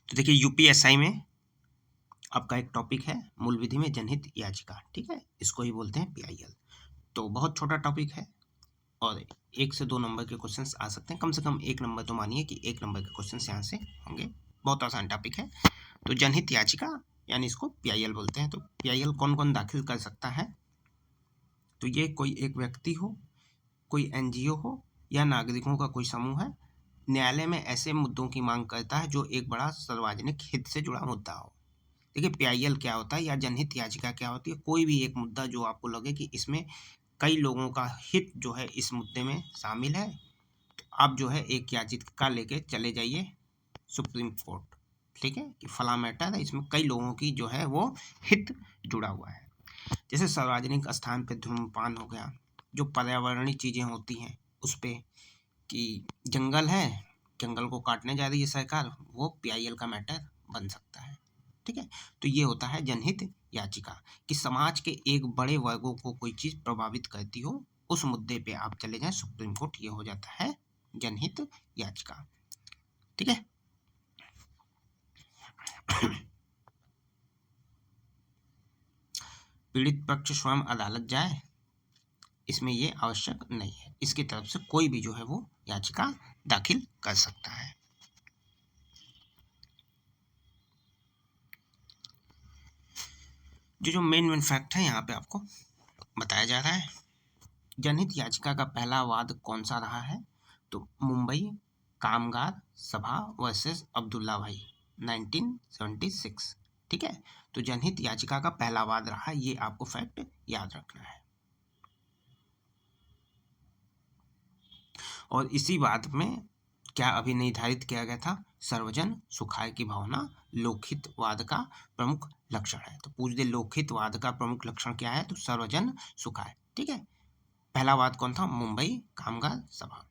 तो देखिए यूपीएसआई में आपका एक टॉपिक है मूल विधि में जनहित याचिका, ठीक है, इसको ही बोलते हैं पीआईएल। तो बहुत छोटा टॉपिक है और 1 से 2 नंबर के क्वेश्चंस आ सकते हैं, कम से कम 1 नंबर तो मानिए कि 1 नंबर के क्वेश्चंस यहाँ से होंगे। बहुत आसान टॉपिक है। तो जनहित याचिका यानी इसको पीआईएल बोलते हैं। तो पीआईएल कौन कौन दाखिल कर सकता है? तो ये कोई एक व्यक्ति हो, कोई एनजीओ हो या नागरिकों का कोई समूह है, न्यायालय में ऐसे मुद्दों की मांग करता है जो एक बड़ा सार्वजनिक हित से जुड़ा मुद्दा हो। देखिए पीआईएल क्या होता है या जनहित याचिका क्या होती है? कोई भी एक मुद्दा जो आपको लगे कि इसमें कई लोगों का हित जो है इस मुद्दे में शामिल है, तो आप जो है एक याचिका लेके चले जाइए सुप्रीम कोर्ट, ठीक है, कि फला मैटर है, इसमें कई लोगों की जो है वो हित जुड़ा हुआ है। जैसे सार्वजनिक स्थान पे धूम्रपान हो गया, जो पर्यावरणीय चीज़ें होती हैं उस पे, कि जंगल है, जंगल को काटने जा रही है सरकार, वो पीआईएल का मैटर बन सकता है, ठीक है। तो ये होता है जनहित याचिका कि समाज के एक बड़े वर्गों को कोई चीज़ प्रभावित करती हो, उस मुद्दे पे आप चले जाएं सुप्रीम कोर्ट, ये हो जाता है जनहित याचिका, ठीक है। पीड़ित पक्ष स्वयं अदालत जाए, इसमें ये आवश्यक नहीं है, इसकी तरफ से कोई भी जो है वो याचिका दाखिल कर सकता है। जो मेन फैक्ट है यहाँ पे आपको बताया जा रहा है। जनहित याचिका का पहला वाद कौन सा रहा है? तो मुंबई कामगार सभा वर्सेस अब्दुल्ला भाई 1976, ठीक है। तो जनहित याचिका का पहला वाद रहा, ये आपको फैक्ट याद रखना है। और इसी बात में क्या अभी निर्धारित किया गया था? सर्वजन सुखाय की भावना लोकहितवाद का प्रमुख लक्षण है। तो पूछ दे लोकहितवाद का प्रमुख लक्षण क्या है? तो सर्वजन सुखाय, ठीक है। पहला वाद कौन था? मुंबई कामगार सभा।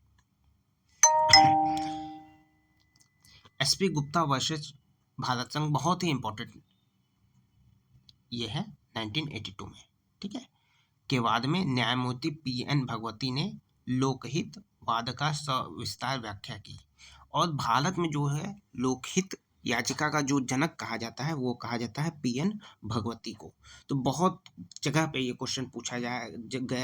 एसपी गुप्ता वर्सेस भारत संघ बहुत ही इंपॉर्टेंट ये है 1982 में, ठीक है, के वाद में न्यायमूर्ति पीएन भगवती ने लोकहित वाद का सविस्तार व्याख्या की। और भारत में जो है लोकहित याचिका का जो जनक कहा जाता है वो कहा जाता है पीएन भगवती को। तो बहुत जगह पे ये क्वेश्चन पूछा गया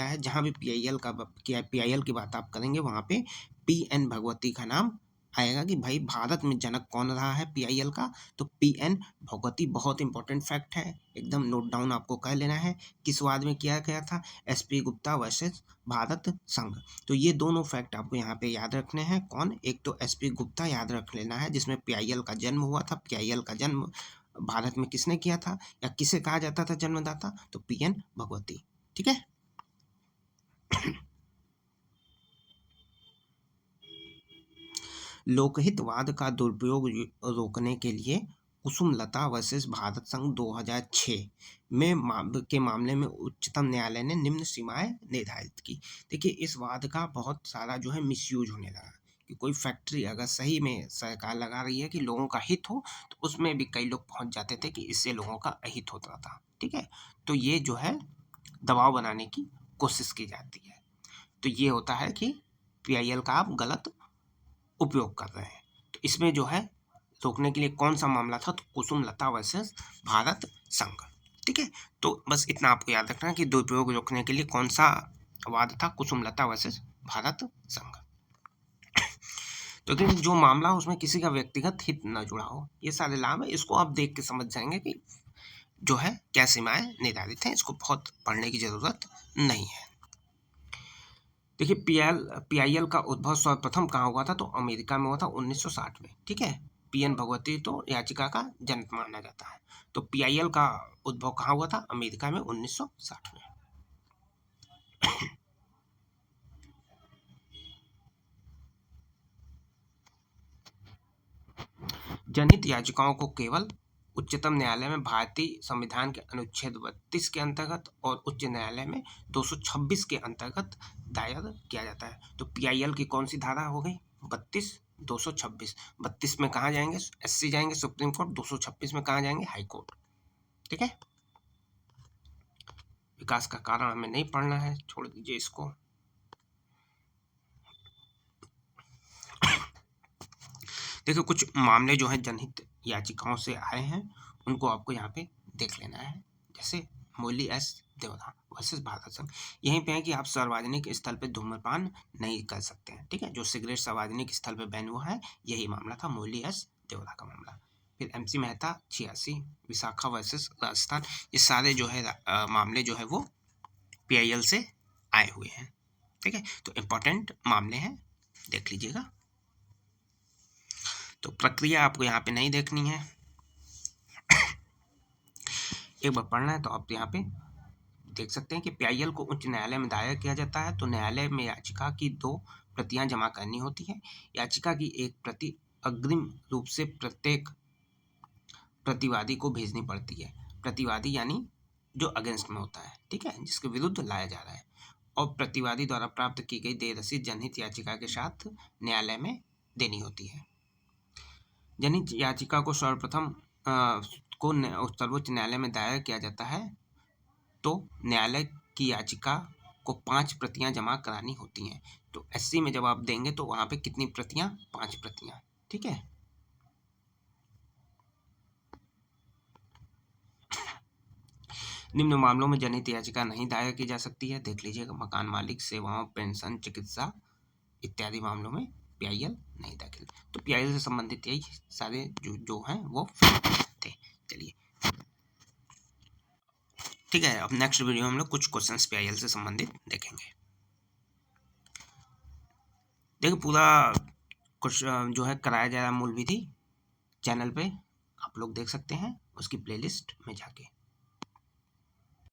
है, जहाँ भी पीआईएल की बात आप करेंगे वहाँ पे पीएन भगवती का नाम आएगा कि भाई भारत में जनक कौन रहा है पीआईएल का? तो पीएन भगवती। बहुत इंपॉर्टेंट फैक्ट है, एकदम नोट डाउन आपको कर लेना है। किस वाद में किया गया था? एसपी गुप्ता वर्सेस भारत संघ। तो ये दोनों फैक्ट आपको यहाँ पे याद रखने हैं। कौन? एक तो एसपी गुप्ता याद रख लेना है, जिसमें पीआईएल का जन्म हुआ था। पीआईएल का जन्म भारत में किसने किया था या किसे कहा जाता था जन्मदाता? तो पीएन भगवती, ठीक है। लोकहितवाद का दुरुपयोग रोकने के लिए कुसुमलता वर्सेस भारत संघ 2006 के मामले में उच्चतम न्यायालय ने निम्न सीमाएं निर्धारित की। देखिए इस वाद का बहुत सारा जो है मिसयूज होने लगा कि कोई फैक्ट्री अगर सही में सरकार लगा रही है कि लोगों का हित हो, तो उसमें भी कई लोग पहुंच जाते थे कि इससे लोगों का अहित होता था, ठीक है। तो ये जो है दबाव बनाने की कोशिश की जाती है। तो ये होता है कि पीआईएल का आप गलत उपयोग कर रहे हैं। तो इसमें जो है रोकने के लिए कौन सा मामला था? तो कुसुमलता वर्सेस भारत संघ, ठीक है। तो बस इतना आपको याद रखना है कि दुरुपयोग रोकने के लिए कौन सा वाद था? कुसुमलता वर्सेस भारत संघ। तो जो मामला हो उसमें किसी का व्यक्तिगत हित न जुड़ा हो, ये सारे लाभ है। इसको आप देख के समझ जाएंगे कि जो है क्या सीमाएं निर्धारित हैं, इसको बहुत पढ़ने की जरूरत नहीं है। देखिए पीआईएल का उद्भव सर्वप्रथम कहाँ हुआ था? तो अमेरिका में हुआ था 1960 में, ठीक है। पीएन भगवती तो याचिका का जनक माना जाता है। तो पीआईएल का उद्भव कहाँ हुआ था? अमेरिका में 1960 में। जनहित याचिकाओं को केवल उच्चतम न्यायालय में भारतीय संविधान के अनुच्छेद 32 के अंतर्गत और उच्च न्यायालय में 226 के अंतर्गत दायर किया जाता है। तो पीआईएल की कौन सी धारा हो गई? 32, 226। 32 में कहाँ जाएंगे? एससी जाएंगे सुप्रीम कोर्ट। 226 में कहाँ जाएंगे? हाई कोर्ट, ठीक है। विकास का कारण हमें नहीं पढ़ना है, छोड़ दीजिए इसको। देखिए कुछ मामले जो हैं जनहित याचिकाओं से आए हैं उनको आपको यहाँ पे देख लेना है। जैसे मोली एस देवधा वर्सेस भारत संघ, यहीं पे है कि आप सार्वजनिक स्थल पे धूम्रपान नहीं कर सकते हैं, ठीक है। जो सिगरेट सार्वजनिक स्थल पे बैन हुआ है, यही मामला था मोली एस देवधा का मामला। फिर MC मेहता 86, विशाखा वर्सेस राजस्थान, ये सारे जो है मामले जो है वो PIL से आए हुए हैं, ठीक है। तो इम्पोर्टेंट मामले हैं, देख लीजिएगा। तो प्रक्रिया आपको यहाँ पे नहीं देखनी है, एक बार पढ़ना है तो आप यहाँ पे देख सकते हैं कि PIL को उच्च न्यायालय में दायर किया जाता है तो न्यायालय में याचिका की 2 प्रतियां जमा करनी होती हैं। याचिका की एक प्रति अग्रिम रूप से प्रत्येक प्रतिवादी को भेजनी पड़ती है। प्रतिवादी यानी जो अगेंस्ट में होता है, ठीक है, जिसके विरुद्ध लाया जा रहा है। और प्रतिवादी द्वारा प्राप्त की गई देय रसीद जनहित याचिका के साथ न्यायालय में देनी होती है। जनहित याचिका को सर्वप्रथम सर्वोच्च न्यायालय में दायर किया जाता है तो न्यायालय की याचिका को 5 प्रतियां जमा करानी होती हैं। तो SC में जब आप देंगे तो वहां पे कितनी प्रतियां? 5 प्रतियां, ठीक है। निम्न मामलों में जनहित याचिका नहीं दायर की जा सकती है, देख लीजिएगा। मकान मालिक, सेवाओं, पेंशन, चिकित्सा इत्यादि मामलों में PIL नहीं दाखिल। तो PIL से संबंधित यही सारे जो हैं वो थे। चलिए ठीक है, अब नेक्स्ट वीडियो में हम लोग कुछ क्वेश्चंस PIL से संबंधित देखेंगे। देखिए पूरा कुछ जो है कराया जा रहा है मूल विधि चैनल पे, आप लोग देख सकते हैं उसकी प्लेलिस्ट में जाके।